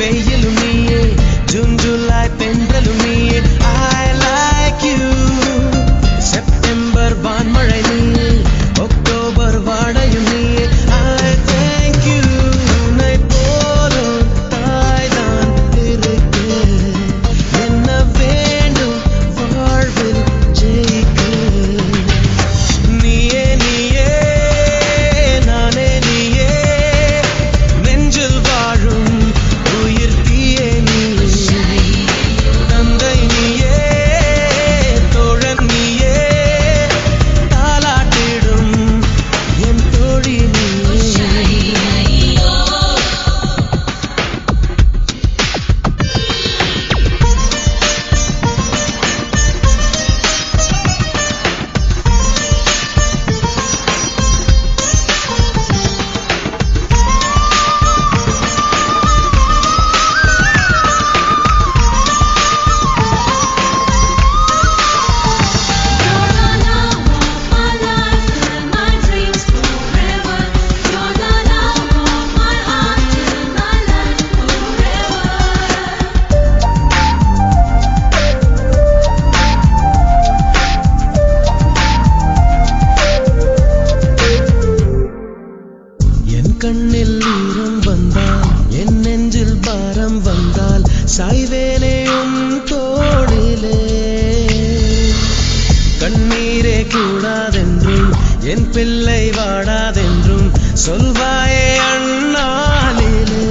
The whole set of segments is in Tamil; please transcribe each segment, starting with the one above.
வெயிலும் நீயே ஜூன் ஜூலை தென்றலும் நீயே I like you செப்டம்பர் வான்மழை நீயே அக்டோபர் வாடையும் நீயே I thank you உன்னை போலும் தாய்தான் இருக்கு என்ன வேண்டும் வாழ்வில் ஜெயிக்க நீயே நீயே நானே நீயே நெஞ்சில் வாழும் உயிர் தீயே நீயே தந்தை நீயே தோழன் நீயே தாலாட்டிடும் என் தோழி நீயே கண்ணில் ஈரம் வந்தால் என் நெஞ்சில் பாரம் வந்தால் சாய்வேலையும் தோளிலே கண்ணீரே கூடாதென்றும் என் பிள்ளை வாடாதென்றும் சொல்வாயே அண்ணாலிலே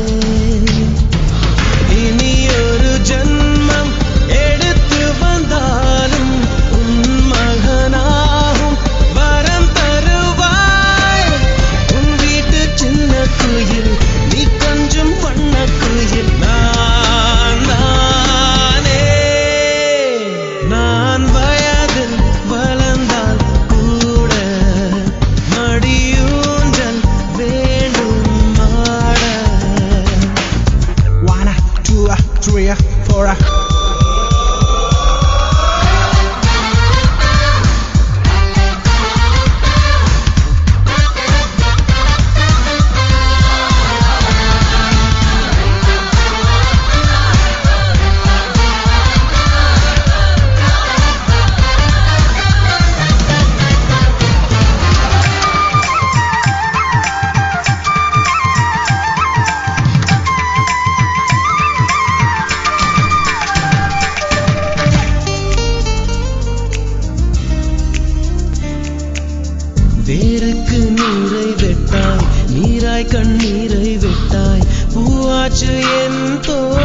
இனி ஒரு ஜன்மம் எடுத்து வந்தாலும் உன் மகனாகும் வரம் தருவாய் உன் வீட்டு சின்ன குயில் நீ கொஞ்சம் வண்ண குயில் நான் தானே நான் வயதில் வளர்ந்தால் கூட மடியூஞ்சல் வேண்டும் ஆட 1 2 3 4 வேருக்கு நீரை வெட்டாய் நீராய் கண்ணீரை வெட்டாய் பூவாச்சு என் தோள்